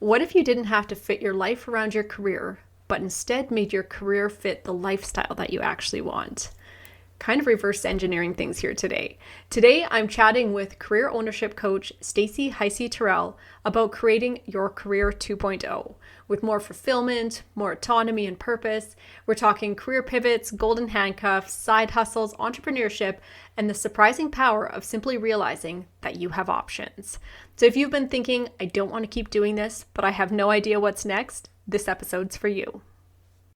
What if you didn't have to fit your life around your career, but instead made your career fit the lifestyle that you actually want? Kind of reverse engineering things here today. Today, I'm chatting with career ownership coach Stacy Heisey-Terrell about creating your career 2.0 with more fulfillment, more autonomy and purpose. We're talking career pivots, golden handcuffs, side hustles, entrepreneurship, and the surprising power of simply realizing that you have options. So if you've been thinking, I don't want to keep doing this, but I have no idea what's next, this episode's for you.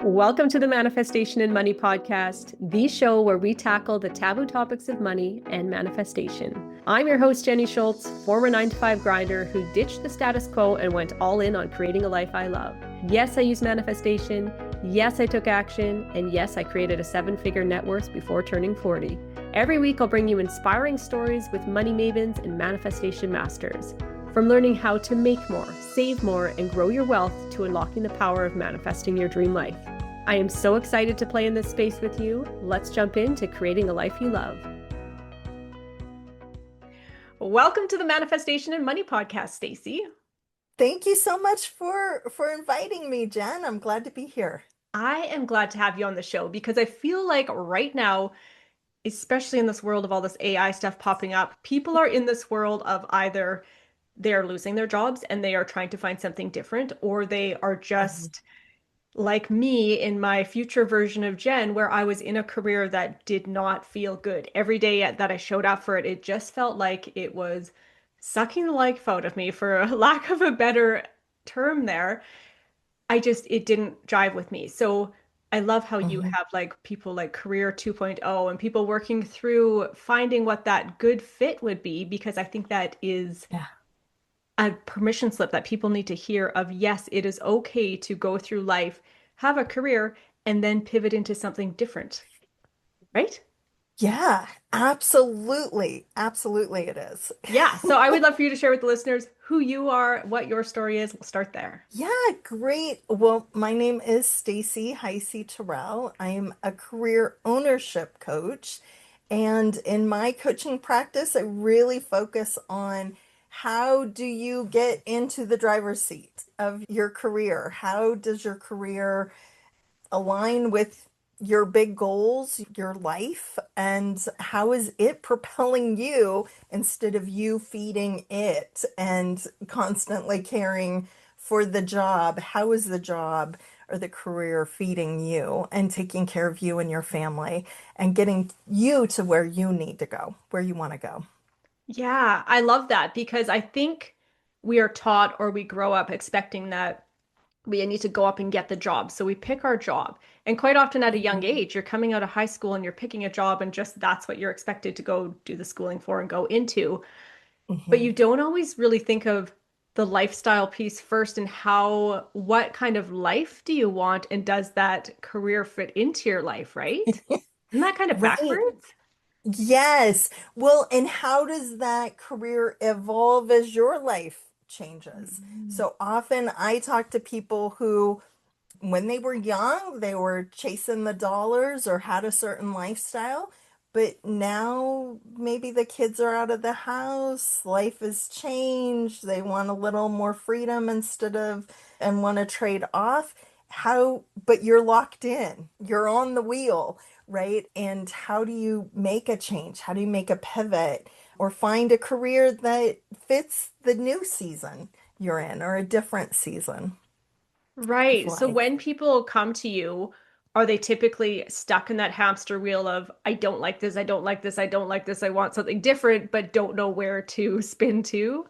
Welcome to the Manifestation and Money Podcast, the show where we tackle the taboo topics of money and manifestation. I'm your host, Jenny Schultz, former 9-to-5 grinder who ditched the status quo and went all in on creating a life I love. Yes, I use manifestation. Yes, I took action. And yes, I created a 7-figure net worth before turning 40. Every week, I'll bring you inspiring stories with money mavens and manifestation masters. From learning how to make more, save more, and grow your wealth to unlocking the power of manifesting your dream life. I am so excited to play in this space with you. Let's jump into creating a life you love. Welcome to the Manifestation and Money Podcast, Stacy. Thank you so much for inviting me, Jen. I'm glad to be here. I am glad to have you on the show because I feel like right now, especially in this world of all this AI stuff popping up, people are in this world of either they're losing their jobs and they are trying to find something different, or they are just like me in my future version of Jen, where I was in a career that did not feel good. Every day that I showed up for it, it just felt like it was sucking the life out of me, for a lack of a better term there. It didn't jive with me. So I love how you Mhm. have like people like Career 2.0 and people working through finding what that good fit would be, because I think that is Yeah. a permission slip that people need to hear of, yes, it is okay to go through life, have a career, and then pivot into something different, right? Yeah, absolutely. Absolutely it is. Yeah. So I would love for you to share with the listeners who you are, what your story is. We'll start there. Yeah, great. Well, my name is Stacy Heisey-Terrell. I'm a career ownership coach. And in my coaching practice, I really focus on how do you get into the driver's seat of your career? How does your career align with your big goals, your life, and how is it propelling you instead of you feeding it and constantly caring for the job? How is the job or the career feeding you and taking care of you and your family and getting you to where you need to go, where you want to go? Yeah, I love that because I think we are taught or we grow up expecting that we need to go up and get the job. So we pick our job. And quite often at a young Mhm. age, you're coming out of high school and you're picking a job, and just that's what you're expected to go do the schooling for and go into. But you Mhm. don't always really think of the lifestyle piece first, and what kind of life do you want? And does that career fit into your life, right? Isn't that kind of Right. backwards? Yes. Well, and how does that career evolve as your life changes? Mm. So often I talk to people who, when they were young, they were chasing the dollars or had a certain lifestyle. But now maybe the kids are out of the house, life has changed, they want a little more freedom instead of, and want to trade off. But you're locked in, you're on the wheel, right? And how do you make a change? How do you make a pivot or find a career that fits the new season you're in or a different season of Right. So life? when people come to you, are they typically stuck in that hamster wheel of, I don't like this, I don't like this, I don't like this, I want something different, but don't know where to spin to?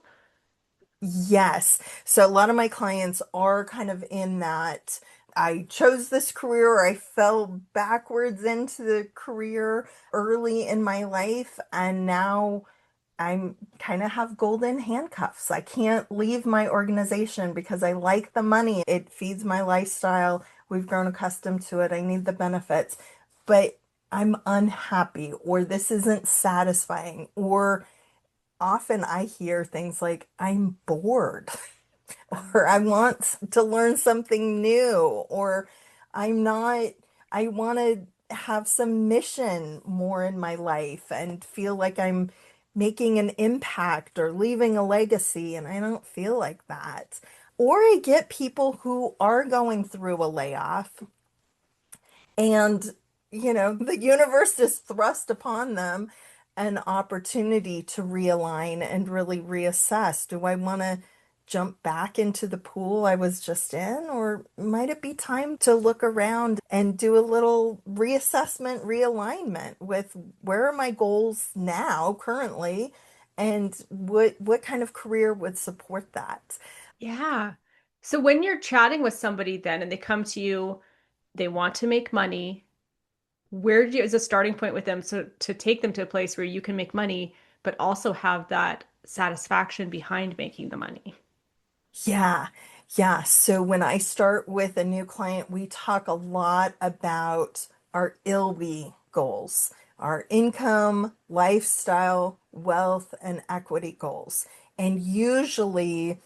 Yes. So a lot of my clients are kind of in that I chose this career or I fell backwards into the career early in my life and now I'm kind of have golden handcuffs. I can't leave my organization because I like the money. It feeds my lifestyle. We've grown accustomed to it. I need the benefits, but I'm unhappy or this isn't satisfying or often I hear things like, I'm bored, or I want to learn something new, or I'm not, I want to have some mission more in my life and feel like I'm making an impact or leaving a legacy, and I don't feel like that. Or I get people who are going through a layoff and, the universe just thrust upon them an opportunity to realign and really reassess. Do I want to jump back into the pool I was just in, or might it be time to look around and do a little reassessment, realignment with where are my goals now, currently, and what kind of career would support that? Yeah. So when you're chatting with somebody then and they come to you, they want to make money, where do you, is a starting point with them so to take them to a place where you can make money, but also have that satisfaction behind making the money? Yeah, yeah. So when I start with a new client, we talk a lot about our ILWE goals, our income, lifestyle, wealth, and equity goals. And usually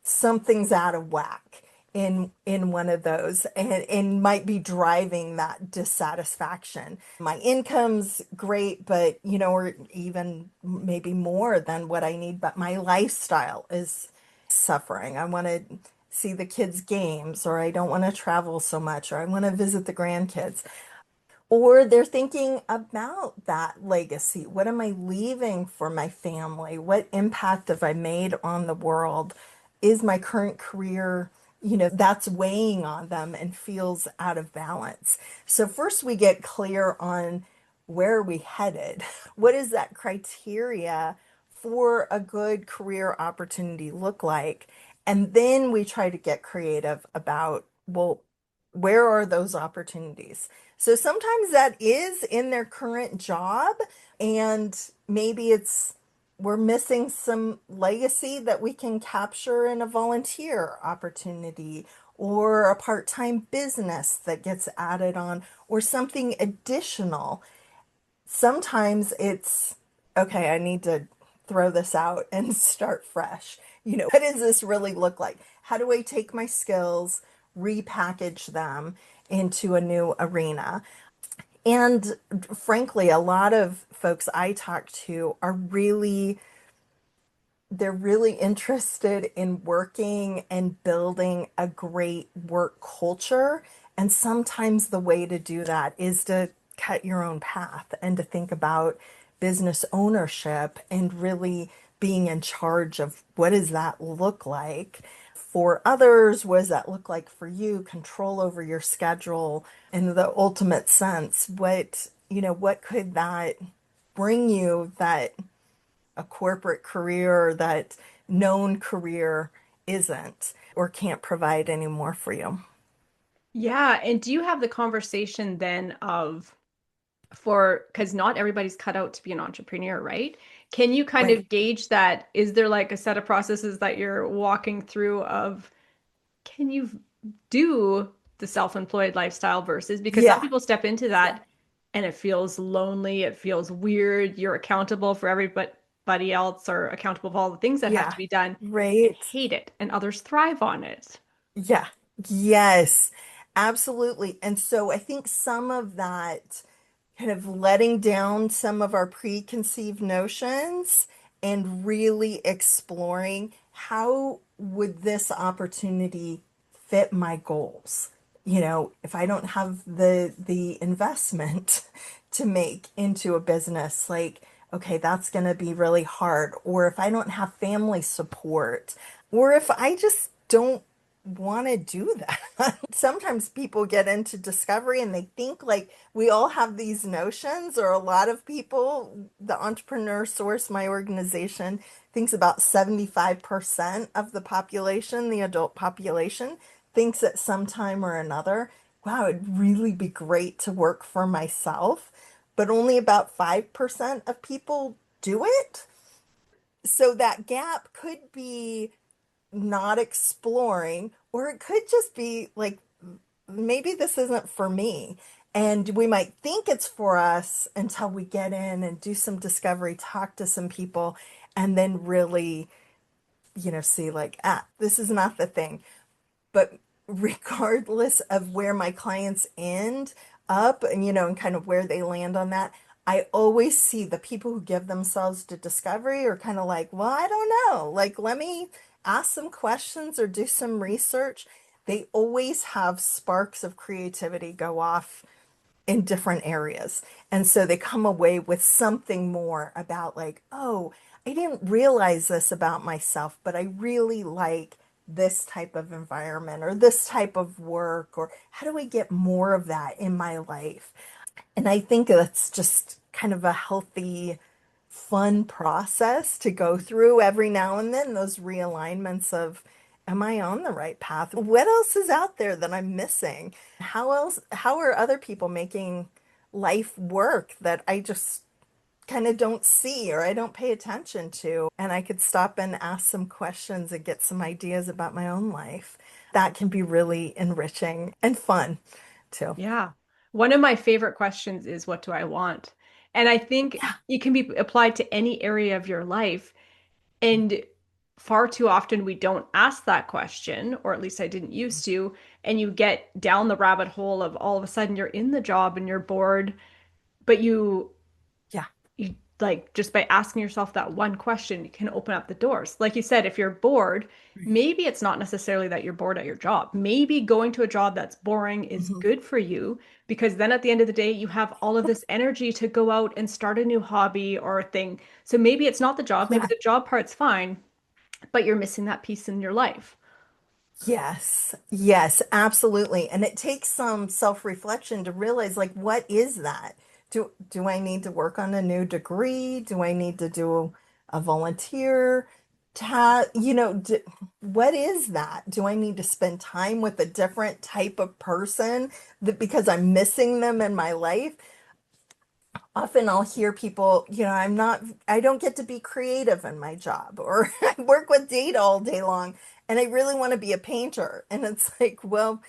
something's out of whack in one of those and might be driving that dissatisfaction. My income's great, but or even maybe more than what I need, but my lifestyle is suffering. I want to see the kids' games, or I don't want to travel so much, or I want to visit the grandkids. Or they're thinking about that legacy. What am I leaving for my family? What impact have I made on the world? Is my current career, that's weighing on them and feels out of balance. So first we get clear on where are we headed? What does that criteria for a good career opportunity look like? And then we try to get creative about, well, where are those opportunities? So sometimes that is in their current job, and maybe it's we're missing some legacy that we can capture in a volunteer opportunity or a part-time business that gets added on or something additional. Sometimes it's okay, I need to throw this out and start fresh. What does this really look like? How do I take my skills, repackage them into a new arena? And frankly, a lot of folks I talk to are they're really interested in working and building a great work culture. And sometimes the way to do that is to cut your own path and to think about business ownership and really being in charge of what does that look like for others? What does that look like for you? Control over your schedule in the ultimate sense. What could that bring you that a corporate career or that known career isn't or can't provide anymore for you? Yeah. And do you have the conversation then of for because not everybody's cut out to be an entrepreneur, right? Can you kind Right. of gauge that? Is there like a set of processes that you're walking through of can you do the self-employed lifestyle versus because some Yeah. people step into Yeah. that and it feels lonely, it feels weird, you're accountable for everybody else or accountable for all the things that have to Yeah. be done and Right. hate it and others thrive on it. Yeah. Yes. Absolutely. And so I think some of that kind of letting down some of our preconceived notions and really exploring how would this opportunity fit my goals? If I don't have the investment to make into a business, like, okay, that's going to be really hard. Or if I don't have family support, or if I just don't want to do that. Sometimes people get into discovery and they think like we all have these notions, or a lot of people, the Entrepreneur Source, my organization, thinks about 75% of the population, the adult population, thinks at some time or another, wow, it'd really be great to work for myself. But only about 5% of people do it. So that gap could be not exploring, or it could just be like, maybe this isn't for me. And we might think it's for us until we get in and do some discovery, talk to some people, and then really, see like, this is not the thing. But regardless of where my clients end up and, and kind of where they land on that, I always see the people who give themselves to discovery are kind of like, well, I don't know. Like, let me ask some questions or do some research, they always have sparks of creativity go off in different areas. And so they come away with something more about, like, oh, I didn't realize this about myself, but I really like this type of environment or this type of work, or how do I get more of that in my life? And I think that's just kind of a healthy, fun process to go through every now and then, those realignments of, am I on the right path? What else is out there that I'm missing? How are other people making life work that I just kind of don't see or I don't pay attention to? And I could stop and ask some questions and get some ideas about my own life. That can be really enriching and fun too. Yeah. One of my favorite questions is, what do I want? And I think Yeah. it can be applied to any area of your life. And far too often we don't ask that question, or at least I didn't used to. And you get down the rabbit hole of all of a sudden you're in the job and you're bored, but Yeah. you like just by asking yourself that one question, you can open up the doors. Like you said, if you're bored, Right. maybe it's not necessarily that you're bored at your job. Maybe going to a job that's boring is Mhm. good for you because then at the end of the day, you have all of this energy to go out and start a new hobby or a thing. So maybe it's not the job, maybe Yeah. the job part's fine, but you're missing that piece in your life. Yes, yes, absolutely. And it takes some self-reflection to realize, like, what is that? Do I need to work on a new degree? Do I need to do a volunteer task? What is that? Do I need to spend time with a different type of person that because I'm missing them in my life? Often I'll hear people, I don't get to be creative in my job, or I work with data all day long and I really want to be a painter. And it's like, well,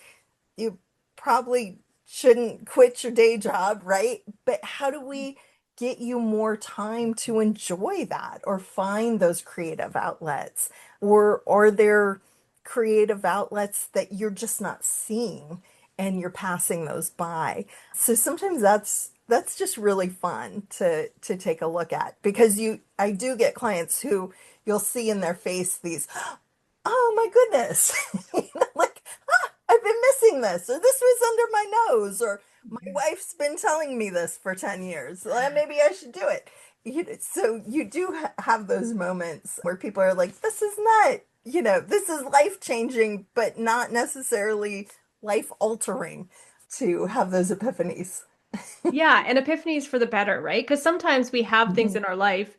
you probably shouldn't quit your day job, right? But how do we get you more time to enjoy that or find those creative outlets? Or are there creative outlets that you're just not seeing and you're passing those by? So sometimes that's just really fun to take a look at, because I do get clients who you'll see in their face these, oh my goodness, like, I've been missing this, or this was under my nose, or my wife's been telling me this for 10 years. Well, maybe I should do it. So you do have those moments where people are like, this is not, this is life changing, but not necessarily life altering, to have those epiphanies. Yeah, and epiphanies for the better, right? Because sometimes we have things Mhm. in our life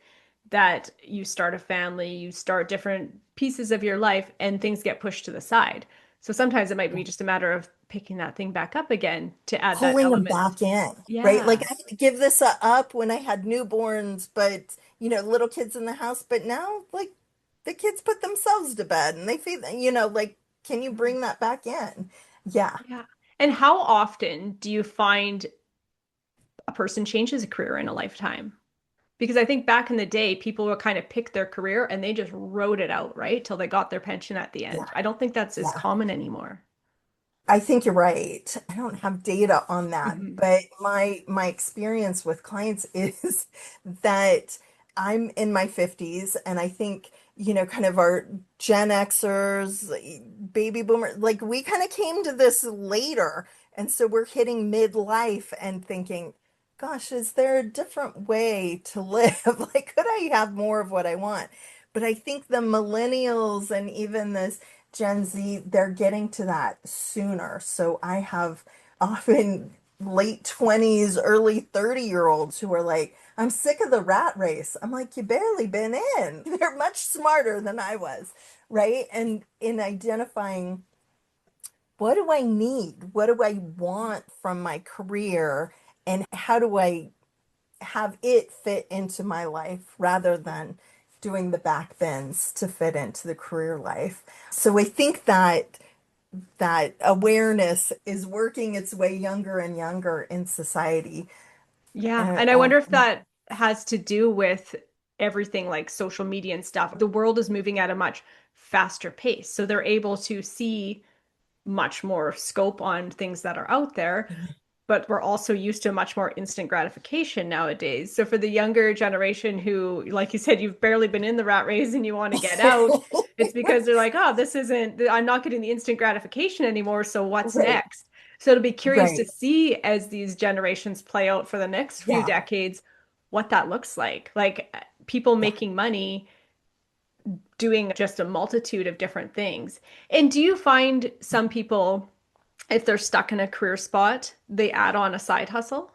that you start a family, you start different pieces of your life, and things get pushed to the side. So sometimes it might be just a matter of picking that thing back up again to add that Pulling them element. back in, right? Like, Yeah. I had to give this up when I had newborns, but little kids in the house. But now, like, the kids put themselves to bed and they feed, like, can you bring that back in? Yeah, Yeah. And how often do you find a person changes a career in a lifetime? Because I think back in the day, people would kind of pick their career and they just wrote it out, right? Till they got their pension at the end. yeah, I don't think that's as yeah. common anymore. I think you're right. I don't have data on that, Mhm. but my experience with clients is that I'm in my 50s, and I think, kind of our Gen Xers, baby boomer, like, we kind of came to this later. And so we're hitting midlife and thinking, gosh, is there a different way to live? Like, could I have more of what I want? But I think the millennials and even this Gen Z, they're getting to that sooner. So I have often late 20s, early 30-year-olds who are like, I'm sick of the rat race. I'm like, you barely been in. They're much smarter than I was, right? And in identifying, what do I need? What do I want from my career? And how do I have it fit into my life rather than doing the back bends to fit into the career life? So I think that awareness is working its way younger and younger in society. Yeah. Uh, And I uh, wonder if that has to do with everything like social media and stuff. The world is moving at a much faster pace. So they're able to see much more scope on things that are out there. but we're also used to much more instant gratification nowadays. So for the younger generation who, like you said, you've barely been in the rat race and you want to get out, it's because they're like, oh, this isn't, I'm not getting the instant gratification anymore. So what's Right, next? So it'll be curious to right. see as these generations play out for the next few Yeah, decades what that looks like people yeah. making money doing just a multitude of different things. And do you find some people, if they're stuck in a career spot, they add on a side hustle?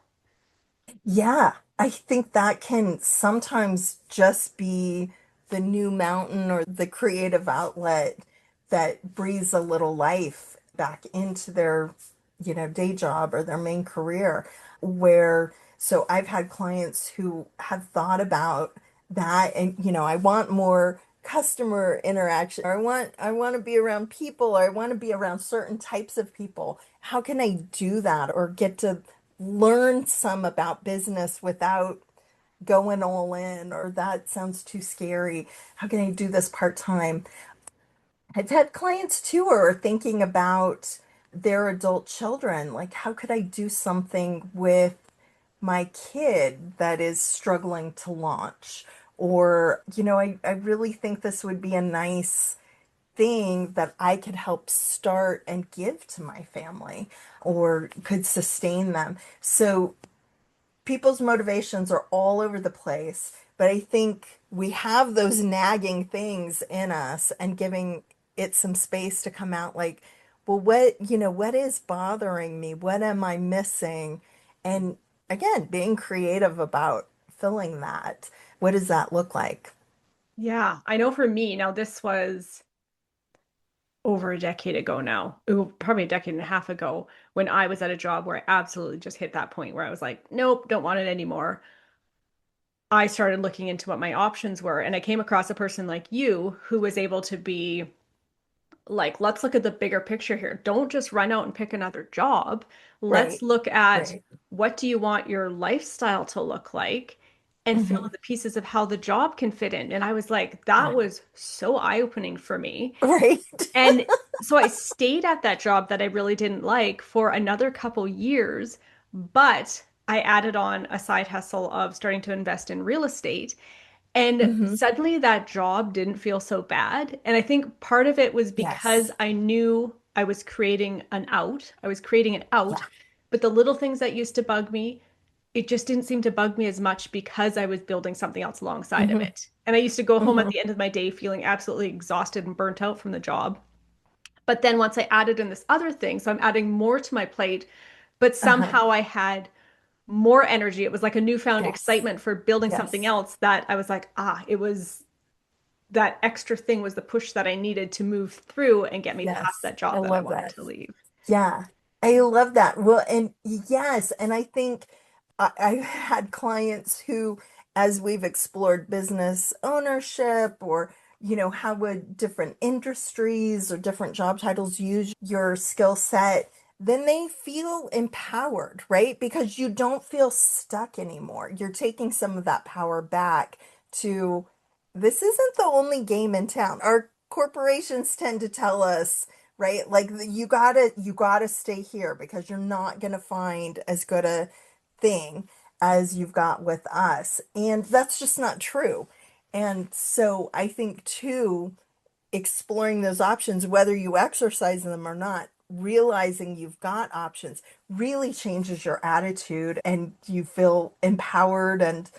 Yeah, I think that can sometimes just be the new mountain or the creative outlet that breathes a little life back into their, day job or their main career. So I've had clients who have thought about that and, I want more customer interaction, or I want to be around people, or I want to be around certain types of people. How can I do that or get to learn some about business without going all in, or that sounds too scary? How can I do this part-time? I've had clients too who are thinking about their adult children. Like, how could I do something with my kid that is struggling to launch? Or, I really think this would be a nice thing that I could help start and give to my family or could sustain them. So people's motivations are all over the place, but I think we have those nagging things in us, and giving it some space to come out, like, well, what is bothering me? What am I missing? And again, being creative about filling that. What does that look like? Yeah, I know for me, now this was over a decade ago now, ooh, probably a decade and a half ago, when I was at a job where I absolutely just hit that point where I was like, nope, don't want it anymore. I started looking into what my options were, and I came across a person like you who was able to be like, let's look at the bigger picture here. Don't just run out and pick another job. Let's Right, look at right. what do you want your lifestyle to look like and fill Hmm. in the pieces of how the job can fit in. And I was like, that Right. was so eye-opening for me. Right. And so I stayed at that job that I really didn't like for another couple years, but I added on a side hustle of starting to invest in real estate. And Hmm. suddenly that job didn't feel so bad. And I think part of it was because Yes. I knew I was creating an out. I was creating an out. Yeah. But the little things that used to bug me, it just didn't seem to bug me as much because I was building something else alongside of Hmm. it. And I used to go home at Hmm. the end of my day feeling absolutely exhausted and burnt out from the job. But then once I added in this other thing, so I'm adding more to my plate, but Uh-huh. somehow I had more energy. It was like a newfound Yes. excitement for building something Yes. else that I was like, it was that extra thing was the push that I needed to move through and get me past Yes. that I job that I love wanted that. to leave. Yeah. I love that. Well, and yes, and I think I've had clients who, as we've explored business ownership, or, how would different industries or different job titles use your skill set, then they feel empowered, right? Because you don't feel stuck anymore. You're taking some of that power back to, this isn't the only game in town. Our corporations tend to tell us, right? Like, you gotta stay here because you're not gonna find as good a thing as you've got with us. And that's just not true. And so I think too, exploring those options, whether you exercise them or not, realizing you've got options really changes your attitude, and you feel empowered, and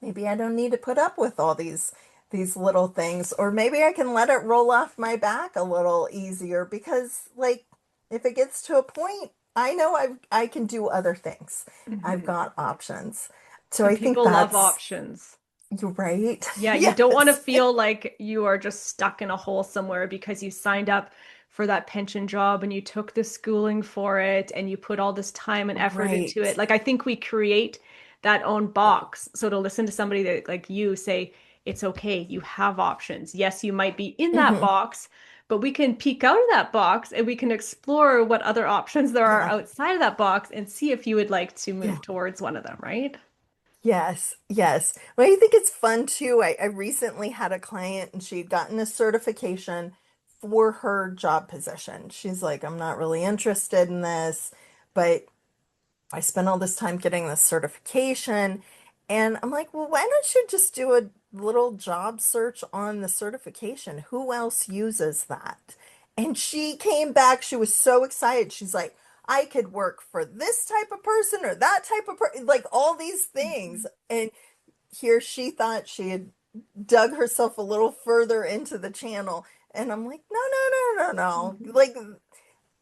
maybe I don't need to put up with all these little things, or maybe I can let it roll off my back a little easier, because, like, if it gets to a point, I know I can do other things. I've Mhm. got options. So And I think people love that's, options. you're right. Yeah, you don't want to Yes. feel like you are just stuck in a hole somewhere because you signed up for that pension job and you took the schooling for it and you put all this time and effort into it. Right. Like, I think we create that own box. So to listen to somebody that like you say, it's okay, you have options. Yes, you might be in that Hmm. box, but we can peek out of that box and we can explore what other options there are Yeah. outside of that box and see if you would like to Yeah. move towards one of them, right? Yes, yes. Well, I think it's fun too. I recently had a client, and she'd gotten a certification for her job position. She's like, I'm not really interested in this, but I spent all this time getting this certification. And I'm like, well, why don't you just do a little job search on the certification? Who else uses that? And she came back. She was so excited. She's like, I could work for this type of person or that type of person, like all these things. And here she thought she had dug herself a little further into the channel. And I'm like, no, no, no, no, no. Like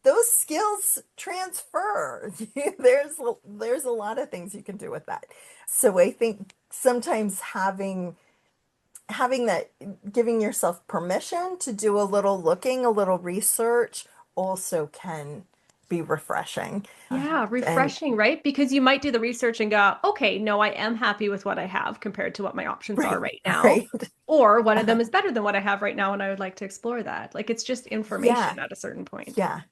those skills transfer. There's a lot of things you can do with that. So I think sometimes having that, giving yourself permission to do a little looking, a little research also can be refreshing. Yeah, And refreshing, right? Because you might do the research and go, okay, no, I am happy with what I have compared to what my options are right, right now. right. Or one of Uh, them is better than what I have right now, and I would like to explore that. Like it's just yeah, information at a certain point. yeah.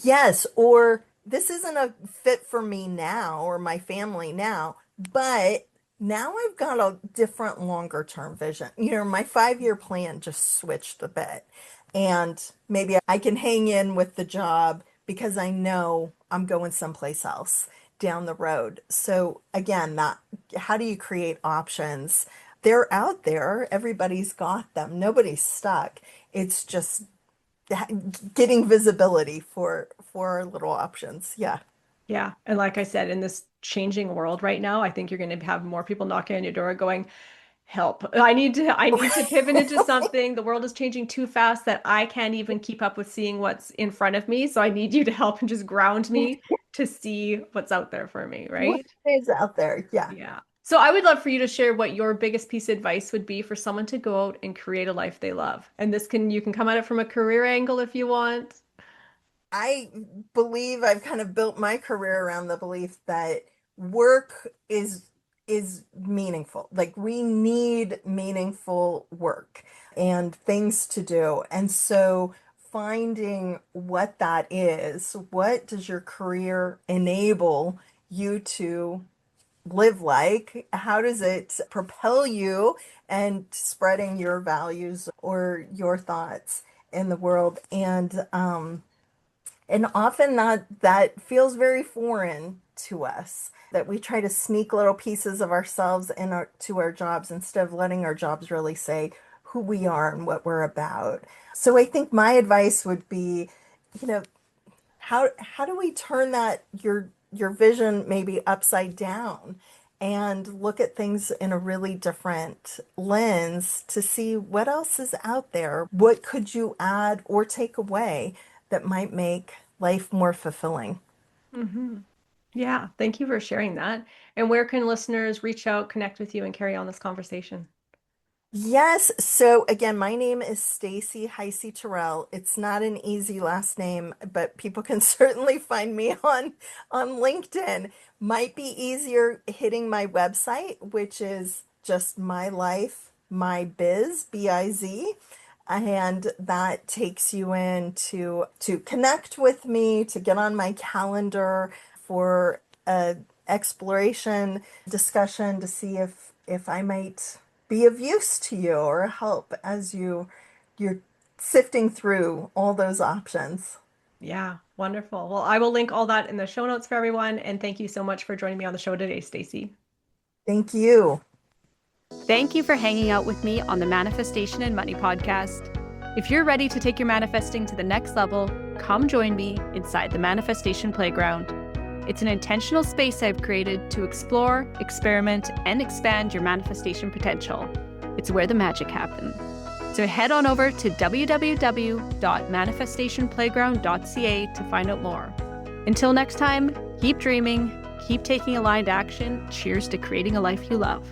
Yes, or this isn't a fit for me now or my family now, but now I've got a different longer term vision. My 5-year plan just switched a bit. And maybe I can hang in with the job because I know I'm going someplace else down the road. So again, that how do you create options? They're out there. Everybody's got them. Nobody's stuck. It's just getting visibility for little options. Yeah. Yeah. And like I said, in this changing world right now, I think you're going to have more people knocking on your door going, help. I need to pivot into something. The world is changing too fast that I can't even keep up with seeing what's in front of me. So I need you to help and just ground me to see what's out there for me, What right? is out there? Yeah. Yeah. So I would love for you to share what your biggest piece of advice would be for someone to go out and create a life they love. And you can come at it from a career angle if you want. I believe I've kind of built my career around the belief that work is meaningful. Like we need meaningful work and things to do. And so finding what that is, what does your career enable you to live like? How does it propel you and spreading your values or your thoughts in the world? And often that feels very foreign to us, that we try to sneak little pieces of ourselves to our jobs instead of letting our jobs really say who we are and what we're about. So I think my advice would be, you know, how do we turn that your vision maybe upside down and look at things in a really different lens to see what else is out there? What could you add or take away that might make life more fulfilling? Hmm. Yeah. Thank you for sharing that. And where can listeners reach out, connect with you, and carry on this conversation? Yes. So again, my name is Stacy Heisey-Terrell. It's not an easy last name, but people can certainly find me on LinkedIn. Might be easier hitting my website, which is just my life, my biz, B-I-Z. And that takes you in to connect with me, to get on my calendar for a exploration discussion to see if I might be of use to you or help as you're sifting through all those options. Yeah, wonderful. Well, I will link all that in the show notes for everyone. And thank you so much for joining me on the show today, Stacy. Thank you. Thank you for hanging out with me on the Manifestation and Money podcast. If you're ready to take your manifesting to the next level, come join me inside the Manifestation Playground. It's an intentional space I've created to explore, experiment, and expand your manifestation potential. It's where the magic happens. So head on over to www.manifestationplayground.ca to find out more. Until next time, keep dreaming, keep taking aligned action. Cheers to creating a life you love.